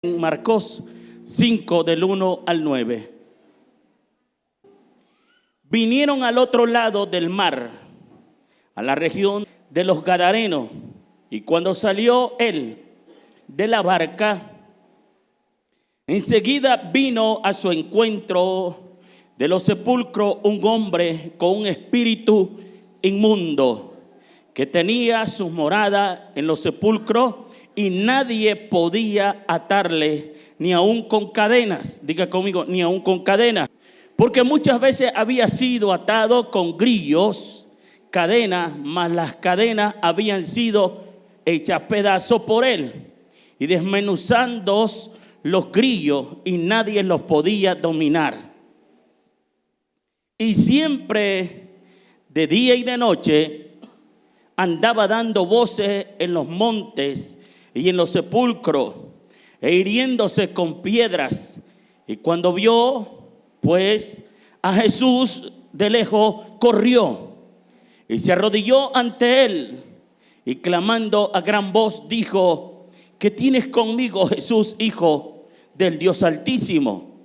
En Marcos 5 del 1 al 9. Vinieron al otro lado del mar, a la región de los Gadarenos, y cuando salió él de la barca, enseguida vino a su encuentro de los sepulcros un hombre con un espíritu inmundo, que tenía su morada en los sepulcros, y nadie podía atarle, ni aun con cadenas. Diga conmigo, ni aun con cadenas. Porque muchas veces había sido atado con grillos, cadenas, mas las cadenas habían sido hechas pedazos por él, y desmenuzando los grillos, y nadie los podía dominar. Y siempre, de día y de noche, andaba dando voces en los montes y en los sepulcros, e hiriéndose con piedras. Y cuando vio pues a Jesús de lejos, corrió y se arrodilló ante él, y clamando a gran voz dijo: ¿qué tienes conmigo, Jesús, Hijo del Dios Altísimo?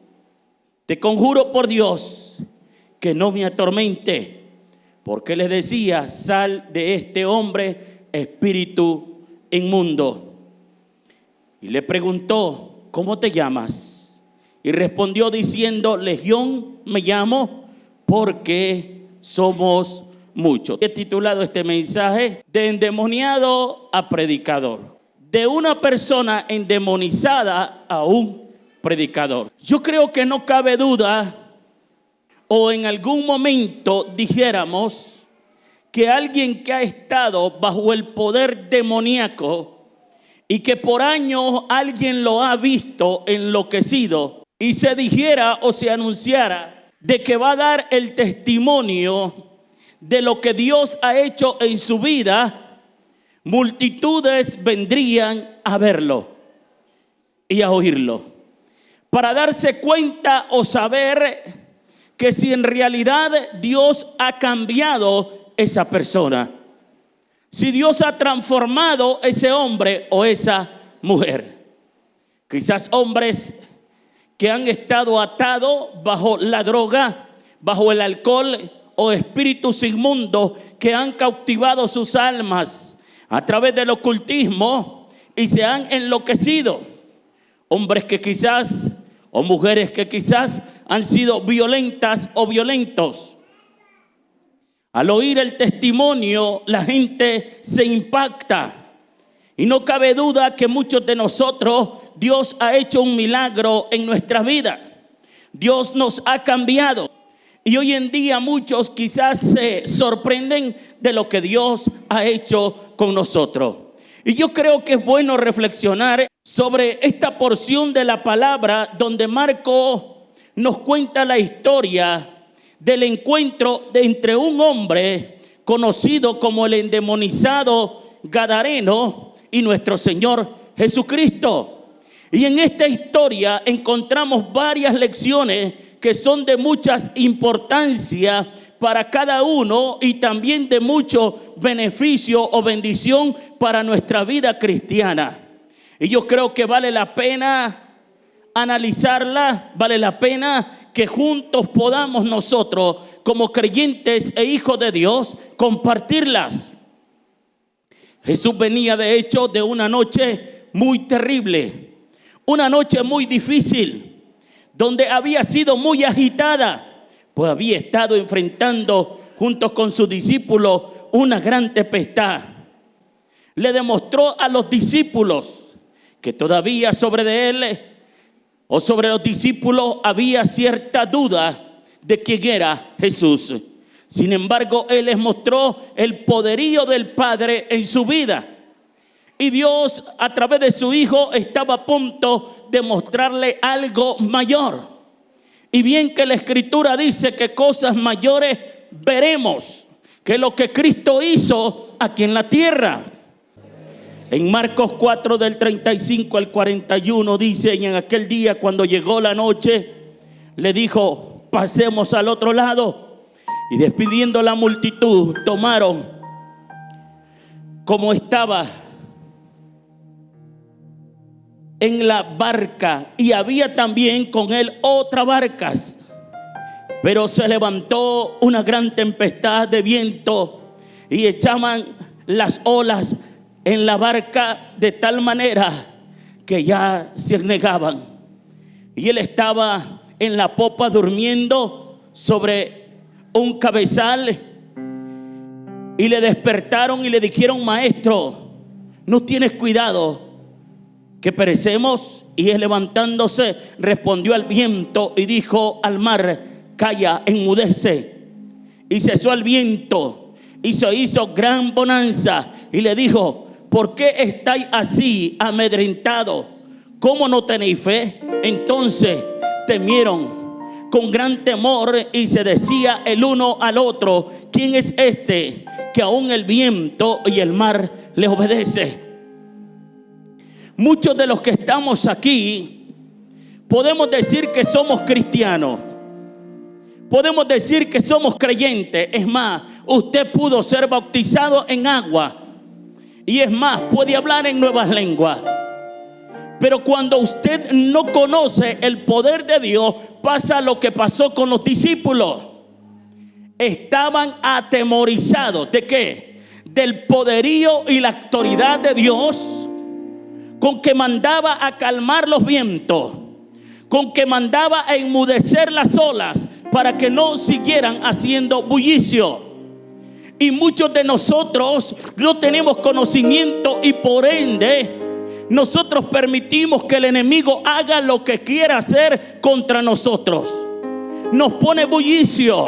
Te conjuro por Dios que no me atormente. Porque le decía: sal de este hombre, espíritu inmundo. Y le preguntó: ¿cómo te llamas? Y respondió diciendo: Legión me llamo, porque somos muchos. He titulado este mensaje: de endemoniado a predicador. De una persona endemonizada a un predicador. Yo creo que no cabe duda, o en algún momento dijéramos, que alguien que ha estado bajo el poder demoníaco y que por años alguien lo ha visto enloquecido, y se dijera o se anunciara de que va a dar el testimonio de lo que Dios ha hecho en su vida, multitudes vendrían a verlo y a oírlo, para darse cuenta o saber que si en realidad Dios ha cambiado esa persona, si Dios ha transformado ese hombre o esa mujer. Quizás hombres que han estado atados bajo la droga, bajo el alcohol, o espíritus inmundos que han cautivado sus almas a través del ocultismo y se han enloquecido. Hombres que quizás, o mujeres que quizás han sido violentas o violentos. Al oír el testimonio, la gente se impacta. Y no cabe duda que muchos de nosotros, Dios ha hecho un milagro en nuestra vida. Dios nos ha cambiado. Y hoy en día muchos quizás se sorprenden de lo que Dios ha hecho con nosotros. Y yo creo que es bueno reflexionar sobre esta porción de la palabra donde Marcos nos cuenta la historia del encuentro entre un hombre conocido como el endemonizado Gadareno y nuestro Señor Jesucristo. Y en esta historia encontramos varias lecciones que son de mucha importancia para cada uno, y también de mucho beneficio o bendición para nuestra vida cristiana. Y yo creo que vale la pena analizarla, vale la pena que juntos podamos nosotros, como creyentes e hijos de Dios, compartirlas. Jesús venía de hecho de una noche muy terrible, una noche muy difícil, donde había sido muy agitada, pues había estado enfrentando junto con sus discípulos una gran tempestad. Le demostró a los discípulos que todavía sobre de él o sobre los discípulos había cierta duda de quién era Jesús. Sin embargo, él les mostró el poderío del Padre en su vida. Y Dios, a través de su Hijo, estaba a punto de mostrarle algo mayor. Y bien que la Escritura dice que cosas mayores veremos que lo que Cristo hizo aquí en la tierra. En Marcos 4 del 35 al 41 dice: y en aquel día, cuando llegó la noche, le dijo: pasemos al otro lado. Y despidiendo la multitud, tomaron como estaba en la barca, y había también con él otras barcas. Pero se levantó una gran tempestad de viento y echaban las olas en la barca de tal manera que ya se anegaban. Y él estaba en la popa durmiendo sobre un cabezal. Y le despertaron y le dijeron: maestro, ¿no tienes cuidado que perecemos? Y él, levantándose, respondió al viento y dijo al mar: calla, enmudece. Y cesó el viento y se hizo gran bonanza. Y le dijo: ¿por qué estáis así amedrentados? ¿Cómo no tenéis fe? Entonces temieron con gran temor y se decía el uno al otro: ¿quién es este que aún el viento y el mar le obedece? Muchos de los que estamos aquí podemos decir que somos cristianos, podemos decir que somos creyentes. Es más, usted pudo ser bautizado en agua, y es más, puede hablar en nuevas lenguas. Pero cuando usted no conoce el poder de Dios, pasa lo que pasó con los discípulos. Estaban atemorizados. ¿De qué? Del poderío y la autoridad de Dios, con que mandaba a calmar los vientos, con que mandaba a enmudecer las olas para que no siguieran haciendo bullicio. Y muchos de nosotros no tenemos conocimiento, y por ende nosotros permitimos que el enemigo haga lo que quiera hacer contra nosotros. Nos pone bullicio.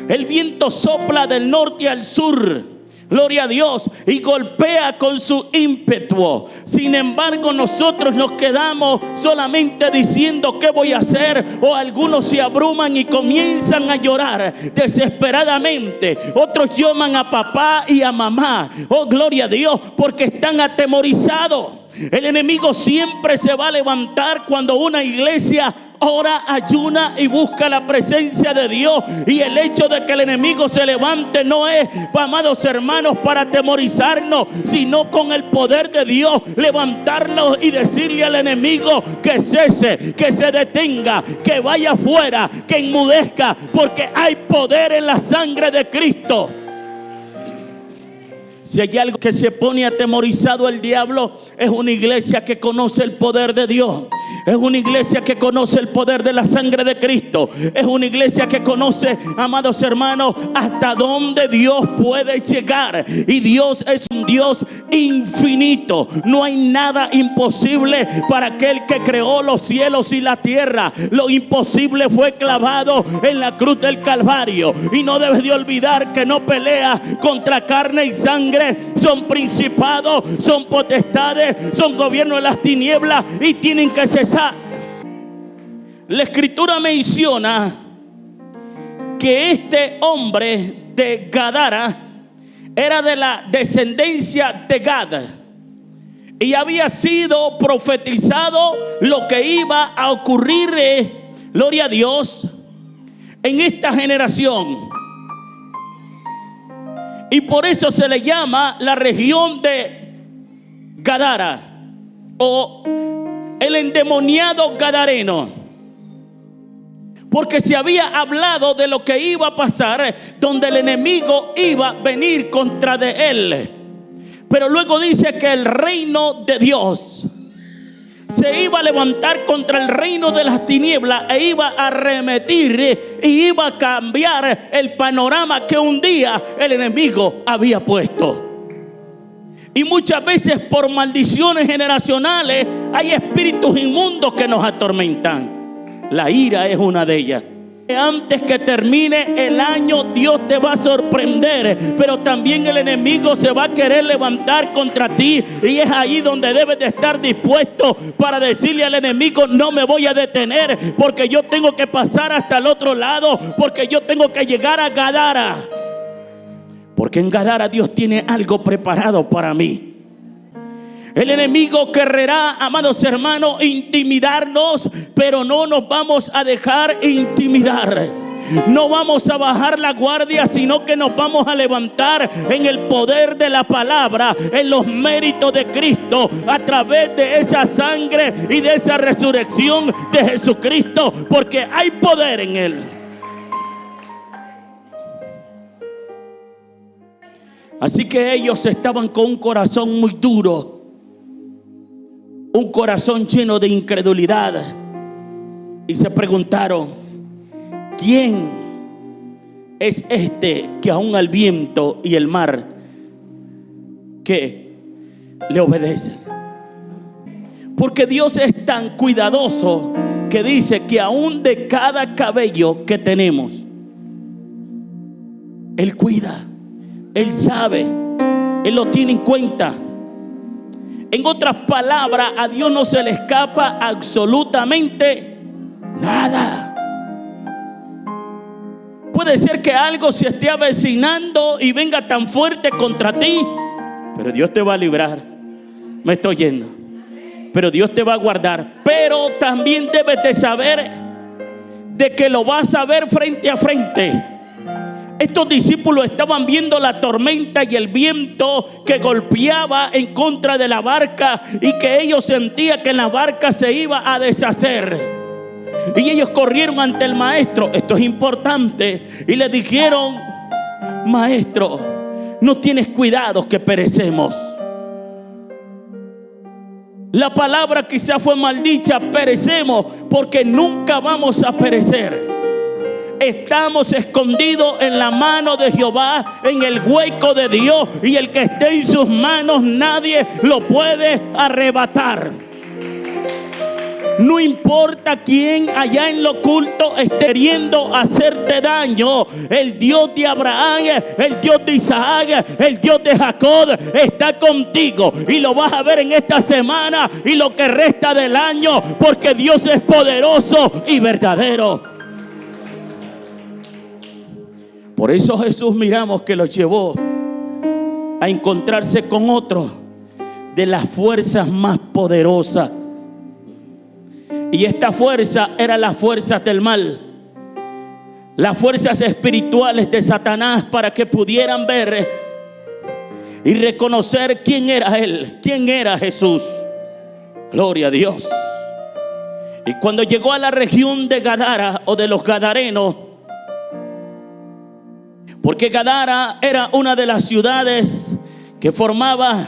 El viento sopla del norte al sur, gloria a Dios, y golpea con su ímpetu. Sin embargo, nosotros nos quedamos solamente diciendo: ¿qué voy a hacer? O algunos se abruman y comienzan a llorar desesperadamente. Otros llaman a papá y a mamá, oh gloria a Dios, porque están atemorizados. El enemigo siempre se va a levantar cuando una iglesia ora, ayuna y busca la presencia de Dios. Y el hecho de que el enemigo se levante no es, amados hermanos, para atemorizarnos, sino con el poder de Dios levantarnos y decirle al enemigo que cese, que se detenga, que vaya afuera, que enmudezca, porque hay poder en la sangre de Cristo. Si hay algo que se pone atemorizado el diablo, es una iglesia que conoce el poder de Dios. Es una iglesia que conoce el poder de la sangre de Cristo. Es una iglesia que conoce, amados hermanos, hasta dónde Dios puede llegar. Y Dios es un Dios infinito. No hay nada imposible para aquel que creó los cielos y la tierra. Lo imposible fue clavado en la cruz del Calvario. Y no debes de olvidar que no pelea contra carne y sangre. Son principados, son potestades, son gobiernos de las tinieblas, y tienen que cesar. La escritura menciona que este hombre de Gadara era de la descendencia de Gad, y había sido profetizado lo que iba a ocurrir, gloria a Dios, en esta generación. Y por eso se le llama la región de Gadara, o el endemoniado gadareno, porque se había hablado de lo que iba a pasar, donde el enemigo iba a venir contra de él. Pero luego dice que el reino de Dios se iba a levantar contra el reino de las tinieblas, e iba a arremetir y iba a cambiar el panorama que un día el enemigo había puesto. Y muchas veces por maldiciones generacionales hay espíritus inmundos que nos atormentan. La ira es una de ellas. Antes que termine el año, Dios te va a sorprender, pero también el enemigo se va a querer levantar contra ti, y es ahí donde debes de estar dispuesto para decirle al enemigo: no me voy a detener, porque yo tengo que pasar hasta el otro lado, porque yo tengo que llegar a Gadara, porque en Gadara Dios tiene algo preparado para mí. El enemigo querrá, amados hermanos, intimidarnos, pero no nos vamos a dejar intimidar. No vamos a bajar la guardia, sino que nos vamos a levantar en el poder de la palabra, en los méritos de Cristo, a través de esa sangre y de esa resurrección de Jesucristo, porque hay poder en Él. Así que ellos estaban con un corazón muy duro, un corazón lleno de incredulidad, y se preguntaron: ¿quién es este que aún al viento y el mar que le obedecen? Porque Dios es tan cuidadoso que dice que aún de cada cabello que tenemos, Él cuida, Él sabe, Él lo tiene en cuenta. En otras palabras, a Dios no se le escapa absolutamente nada. Puede ser que algo se esté avecinando y venga tan fuerte contra ti, pero Dios te va a librar. Me estoy yendo. Pero Dios te va a guardar. Pero también debes de saber de que lo vas a ver frente a frente. Estos discípulos estaban viendo la tormenta y el viento que golpeaba en contra de la barca, y que ellos sentían que la barca se iba a deshacer. Y ellos corrieron ante el maestro, esto es importante, y le dijeron: maestro, no tienes cuidado que perecemos. La palabra quizá fue maldicha, perecemos, porque nunca vamos a perecer. Estamos escondidos en la mano de Jehová, en el hueco de Dios, y el que esté en sus manos nadie lo puede arrebatar. No importa quién allá en lo oculto esté queriendo hacerte daño, el Dios de Abraham, el Dios de Isaac, el Dios de Jacob está contigo, y lo vas a ver en esta semana y lo que resta del año, porque Dios es poderoso y verdadero. Por eso Jesús, miramos que los llevó a encontrarse con otro de las fuerzas más poderosas. Y esta fuerza era las fuerzas del mal, las fuerzas espirituales de Satanás, para que pudieran ver y reconocer quién era Él, quién era Jesús. Gloria a Dios. Y cuando llegó a la región de Gadara, o de los Gadarenos, porque Gadara era una de las ciudades que formaba,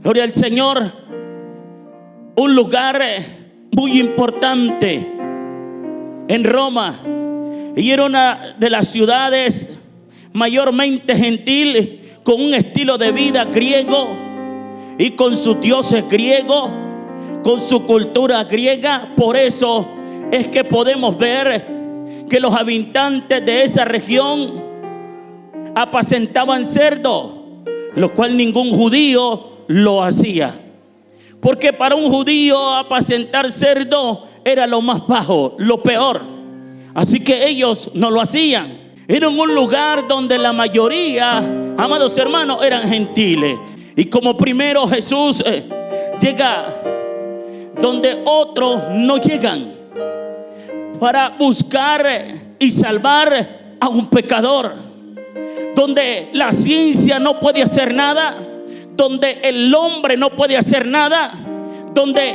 gloria al Señor, un lugar muy importante en Roma, y era una de las ciudades mayormente gentil, con un estilo de vida griego y con sus dioses griegos, con su cultura griega. Por eso es que podemos ver que los habitantes de esa región apacentaban cerdos, lo cual ningún judío lo hacía. Porque para un judío apacentar cerdo era lo más bajo, lo peor. Así que ellos no lo hacían. Era un lugar donde la mayoría, amados hermanos, eran gentiles. Y como primero Jesús llega donde otros no llegan, para buscar y salvar a un pecador, donde la ciencia no puede hacer nada, donde el hombre no puede hacer nada, donde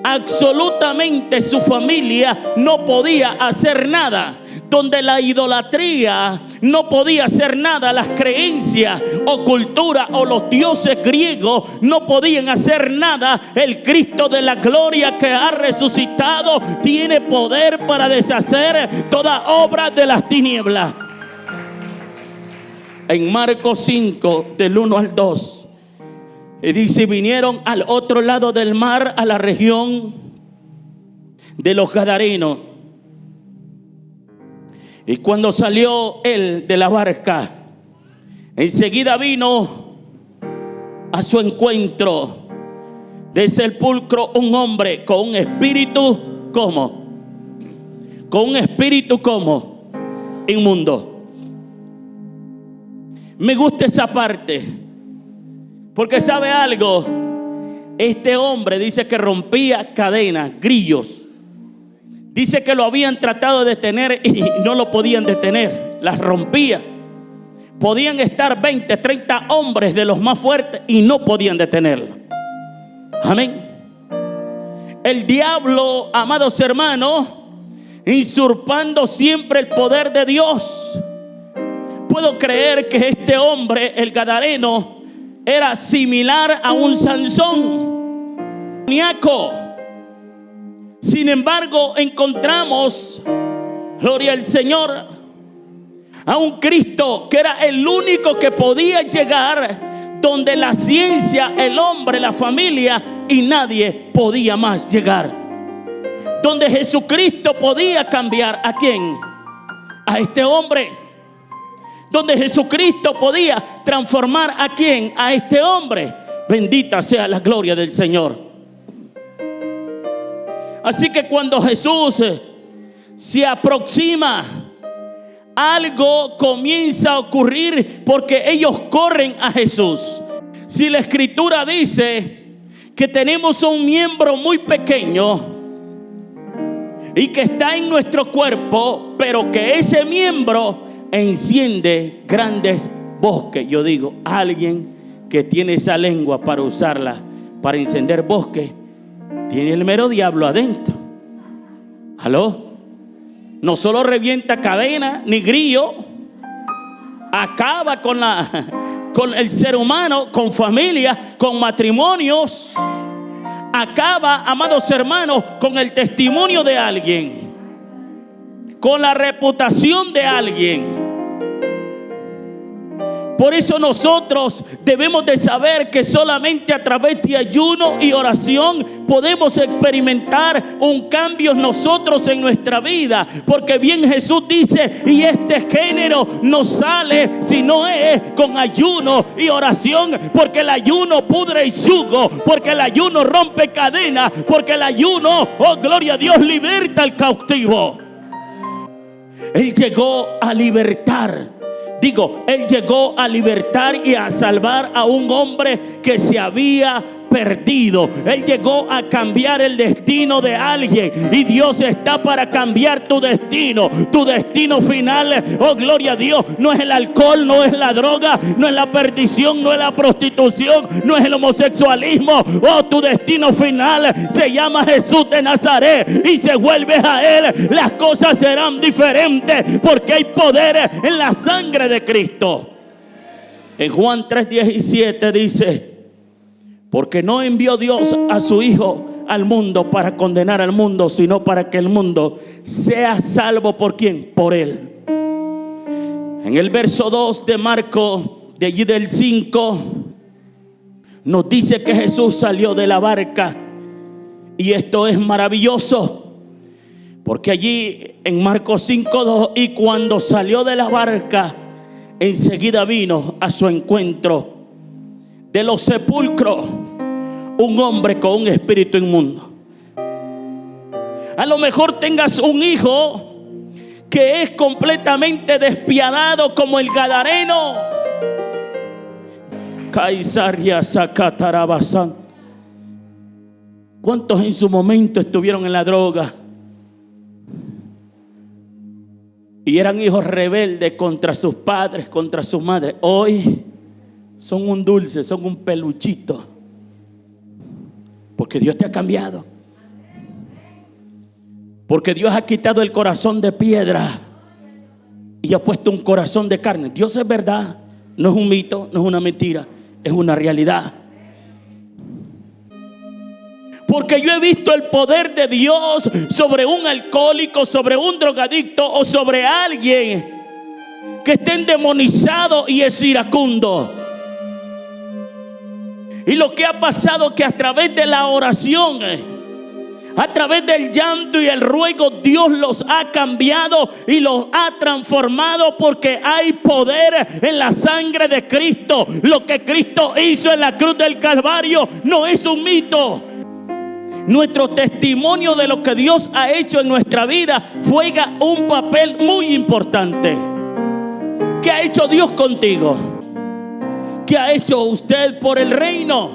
absolutamente su familia no podía hacer nada, donde la idolatría no podía hacer nada, las creencias o cultura o los dioses griegos no podían hacer nada. El Cristo de la gloria, que ha resucitado, tiene poder para deshacer toda obra de las tinieblas. En Marcos 5, del 1 al 2, y dice: vinieron al otro lado del mar, a la región de los Gadarenos. Y cuando salió él de la barca, enseguida vino a su encuentro del sepulcro un hombre con un espíritu, ¿cómo? Con un espíritu, ¿cómo? Inmundo. Me gusta esa parte, porque ¿sabe algo? Este hombre dice que rompía cadenas, grillos, Dice que lo habían tratado de detener y no lo podían detener. Las rompía. Podían estar 20, 30 hombres de los más fuertes y no podían detenerlo. Amén. El diablo, amados hermanos, usurpando siempre el poder de Dios. Puedo creer que este hombre, el gadareno, era similar a un Sansón, maníaco. Sin embargo, encontramos, gloria al Señor, a un Cristo que era el único que podía llegar donde la ciencia, el hombre, la familia y nadie podía más llegar. Donde Jesucristo podía cambiar ¿a quién? A este hombre. Donde Jesucristo podía transformar ¿a quién? A este hombre. Bendita sea la gloria del Señor. Así que cuando Jesús se aproxima, algo comienza a ocurrir porque ellos corren a Jesús. Si la Escritura dice que tenemos un miembro muy pequeño y que está en nuestro cuerpo, pero que ese miembro enciende grandes bosques. Yo digo, alguien que tiene esa lengua para usarla para encender bosques, tiene el mero diablo adentro. ¿Aló? No solo revienta cadena ni grillo, acaba con el ser humano, con familia, con matrimonios. Acaba, amados hermanos, con el testimonio de alguien, con la reputación de alguien. Por eso nosotros debemos de saber que solamente a través de ayuno y oración podemos experimentar un cambio nosotros en nuestra vida. Porque bien Jesús dice, y este género no sale si no es con ayuno y oración. Porque el ayuno pudre el yugo, porque el ayuno rompe cadenas, porque el ayuno, oh gloria a Dios, liberta al cautivo. Él llegó a libertar. Él llegó a libertar y a salvar a un hombre que se había perdido. Él llegó a cambiar el destino de alguien. Y Dios está para cambiar tu destino. Tu destino final, oh gloria a Dios, no es el alcohol, no es la droga, no es la perdición, no es la prostitución, no es el homosexualismo. Oh, tu destino final se llama Jesús de Nazaret. Y si vuelves a Él, las cosas serán diferentes, porque hay poder en la sangre de Cristo. En Juan 3:17 dice: porque no envió Dios a su Hijo al mundo para condenar al mundo, sino para que el mundo sea salvo. ¿Por quién? Por Él. En el verso 2 de Marcos, de allí del 5, nos dice que Jesús salió de la barca. Y esto es maravilloso, porque allí en Marcos 5:2, y cuando salió de la barca, enseguida vino a su encuentro de los sepulcros un hombre con un espíritu inmundo. A lo mejor tengas un hijo que es completamente despiadado como el gadareno. Caisaria Zacatarabazán. ¿Cuántos en su momento estuvieron en la droga y eran hijos rebeldes contra sus padres, contra sus madres? Hoy son un dulce, son un peluchito, porque Dios te ha cambiado. Porque Dios ha quitado el corazón de piedra y ha puesto un corazón de carne. Dios es verdad, no es un mito, no es una mentira, es una realidad. Porque yo he visto el poder de Dios sobre un alcohólico, sobre un drogadicto o sobre alguien que esté endemonizado y es iracundo. Y lo que ha pasado, que a través de la oración, a través del llanto y el ruego, Dios los ha cambiado y los ha transformado, porque hay poder en la sangre de Cristo. Lo que Cristo hizo en la cruz del Calvario no es un mito. Nuestro testimonio de lo que Dios ha hecho en nuestra vida juega un papel muy importante. ¿Qué ha hecho Dios contigo? ¿Qué ha hecho usted por el reino?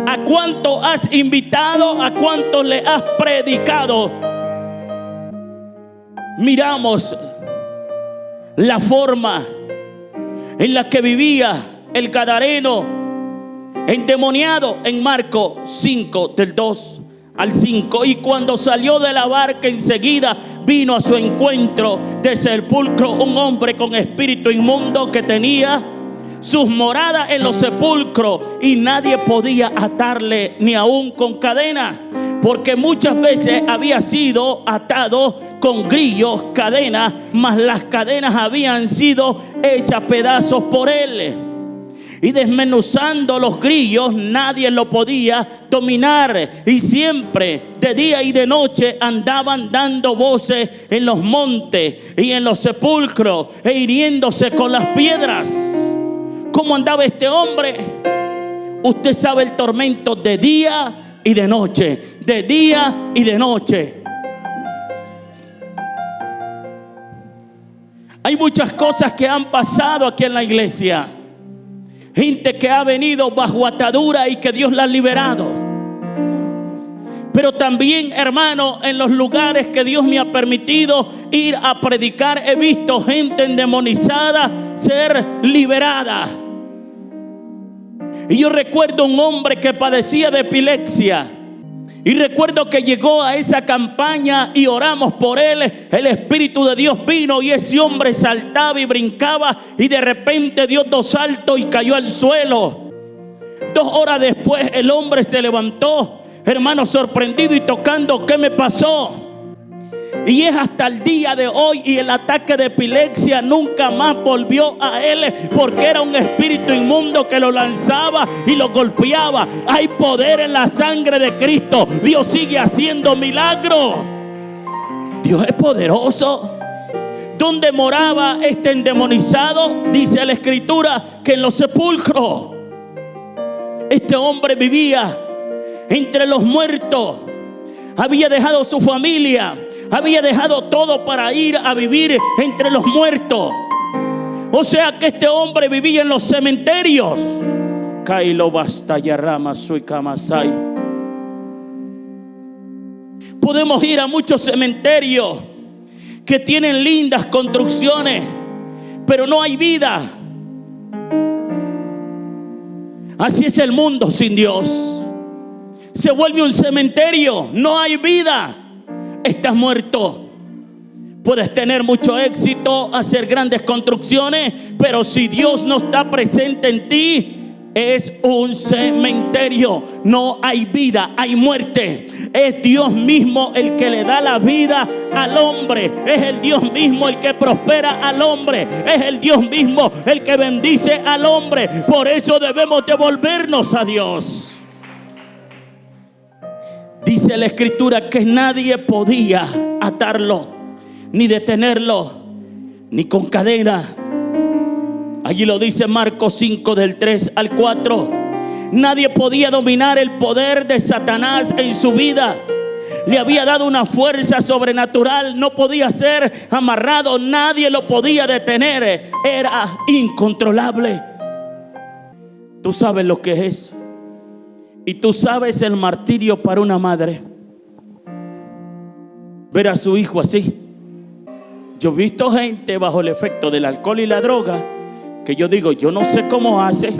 ¿A cuánto has invitado? ¿A cuánto le has predicado? miramos la forma en la que vivía el gadareno endemoniado en Marcos 5, del 2 al 5. Y cuando salió de la barca, enseguida vino a su encuentro del sepulcro un hombre con espíritu inmundo que tenía sus moradas en los sepulcros, y nadie podía atarle ni aún con cadenas, porque muchas veces había sido atado con grillos, cadenas, mas las cadenas habían sido hechas pedazos por él. Y desmenuzando los grillos, nadie lo podía dominar. Y siempre, de día y de noche, andaban dando voces en los montes y en los sepulcros, e hiriéndose con las piedras. ¿Cómo andaba este hombre? Usted sabe el tormento de día y de noche, de día y de noche. Hay muchas cosas que han pasado aquí en la iglesia. Gente que ha venido bajo atadura y que Dios la ha liberado. Pero también, hermano, en los lugares que Dios me ha permitido ir a predicar, he visto gente endemonizada ser liberada. Y yo recuerdo un hombre que padecía de epilepsia. Y recuerdo que llegó a esa campaña y oramos por él. El Espíritu de Dios vino y ese hombre saltaba y brincaba, y de repente dio 2 saltos y cayó al suelo. 2 horas después el hombre se levantó, hermano, sorprendido y tocando: ¿qué me pasó? Y es hasta el día de hoy, y el ataque de epilepsia nunca más volvió a él, porque era un espíritu inmundo que lo lanzaba y lo golpeaba. Hay poder en la sangre de Cristo. Dios sigue haciendo milagros. Dios es poderoso. ¿Dónde moraba este endemonizado? Dice la Escritura que en los sepulcros. Este hombre vivía entre los muertos. Había dejado su familia, había dejado todo para ir a vivir entre los muertos. O sea que este hombre vivía en los cementerios. Kailo basta yarama sui kamasai. Podemos ir a muchos cementerios que tienen lindas construcciones, pero no hay vida. Así es el mundo sin Dios. Se vuelve un cementerio, no hay vida. Estás muerto. Puedes tener mucho éxito, hacer grandes construcciones, pero si Dios no está presente en ti, es un cementerio. No hay vida, hay muerte. Es Dios mismo el que le da la vida al hombre. Es el Dios mismo el que prospera al hombre. Es el Dios mismo el que bendice al hombre. Por eso debemos devolvernos a Dios. Dice la Escritura que nadie podía atarlo, ni detenerlo, ni con cadena. Allí lo dice Marcos 5, del 3 al 4. Nadie podía dominar el poder de Satanás en su vida. Le había dado una fuerza sobrenatural. No podía ser amarrado, nadie lo podía detener. Era incontrolable. Tú sabes lo que es. Y tú sabes el martirio para una madre ver a su hijo así. Yo he visto gente bajo el efecto del alcohol y la droga que yo digo, yo no sé cómo hace.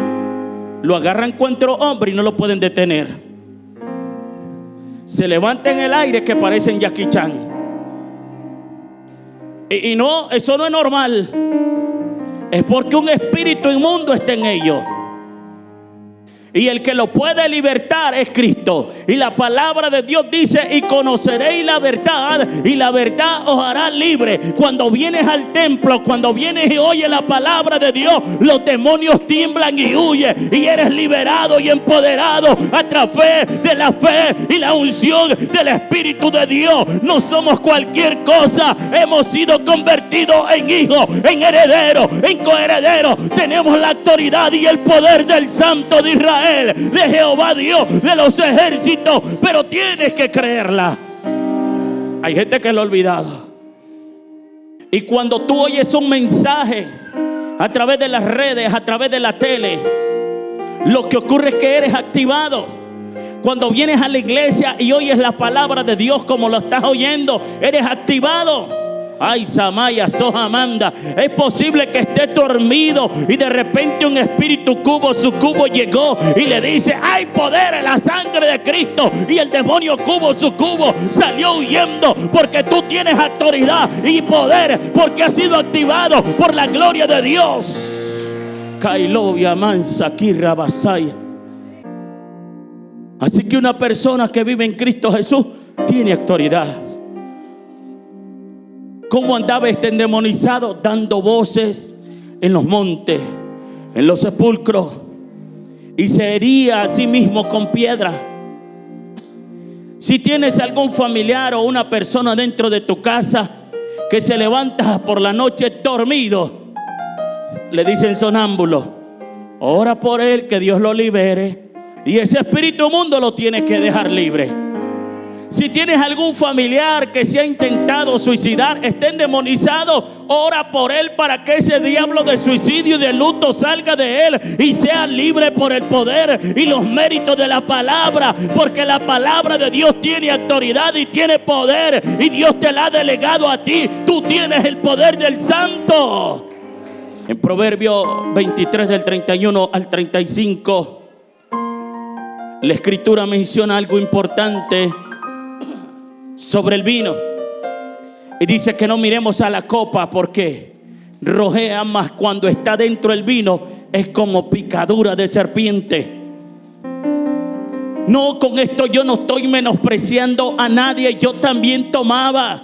Lo agarran contra hombre y no lo pueden detener. Se levanta en el aire que parecen Jackie Chan. Y no, eso no es normal. Es porque un espíritu inmundo está en ellos. Y el que lo puede libertar es Cristo. Y la palabra de Dios dice: y conoceréis la verdad, y la verdad os hará libre. Cuando vienes al templo, cuando vienes y oyes la palabra de Dios, los demonios tiemblan y huyen, y eres liberado y empoderado a través de la fe y la unción del Espíritu de Dios. No somos cualquier cosa. Hemos sido convertidos en hijos, en herederos, en coherederos. Tenemos la autoridad y el poder del Santo de Israel, de Jehová Dios de los ejércitos, pero tienes que creerla. Hay gente que lo ha olvidado. Y cuando tú oyes un mensaje a través de las redes, a través de la tele, lo que ocurre es que eres activado. Cuando vienes a la iglesia y oyes la palabra de Dios como lo estás oyendo, eres activado. Ay, Samaya, Sohamanda. Es posible que esté dormido y de repente un espíritu sucubo llegó y le dice: hay poder en la sangre de Cristo. Y el demonio sucubo salió huyendo, porque tú tienes autoridad y poder, porque ha sido activado por la gloria de Dios. Kailovia mansa kirra basaya. Así que una persona que vive en Cristo Jesús tiene autoridad. ¿Cómo andaba este endemonizado? Dando voces en los montes, en los sepulcros, y se hería a sí mismo con piedra. Si tienes algún familiar o una persona dentro de tu casa que se levanta por la noche dormido, le dicen sonámbulo, ora por él, que Dios lo libere. Y ese espíritu inmundo lo tienes que dejar libre. Si tienes algún familiar que se ha intentado suicidar, esté endemonizado, ora por él para que ese diablo de suicidio y de luto salga de él y sea libre por el poder y los méritos de la palabra, porque la palabra de Dios tiene autoridad y tiene poder, y Dios te la ha delegado a ti. Tú tienes el poder del Santo. En Proverbios 23 del 31 al 35, la Escritura menciona algo importante sobre el vino, y dice que no miremos a la copa, porque rojea, más cuando está dentro el vino es como picadura de serpiente. No, con esto yo no estoy menospreciando a nadie. Yo también tomaba.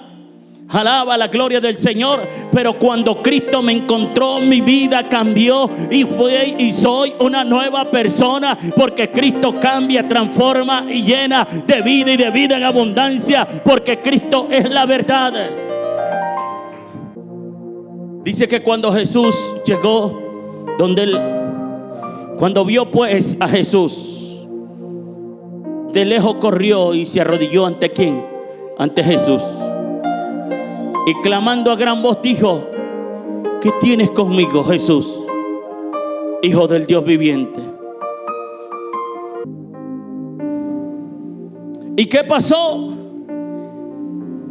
Alaba la gloria del Señor. Pero cuando Cristo me encontró, mi vida cambió y soy una nueva persona, porque Cristo cambia, transforma y llena de vida, y de vida en abundancia, porque Cristo es la verdad. Dice que cuando Jesús llegó donde él, cuando vio pues a Jesús, de lejos corrió y se arrodilló ante ¿quién? Ante Jesús. Y clamando a gran voz dijo: ¿qué tienes conmigo, Jesús, Hijo del Dios viviente? ¿Y qué pasó?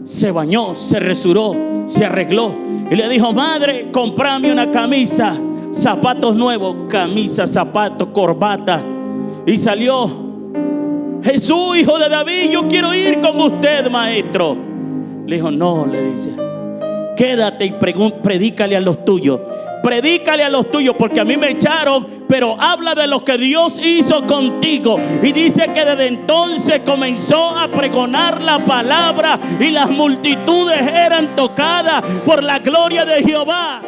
Se bañó, se resuró, se arregló y le dijo: madre, comprame una camisa, zapatos nuevos, camisa, zapatos, corbata. Y salió: Jesús, Hijo de David, yo quiero ir con usted, maestro. Le dijo: no, le dice, quédate y predícale a los tuyos. Predícale a los tuyos, porque a mí me echaron, pero habla de lo que Dios hizo contigo. Y dice que desde entonces comenzó a pregonar la palabra, y las multitudes eran tocadas por la gloria de Jehová.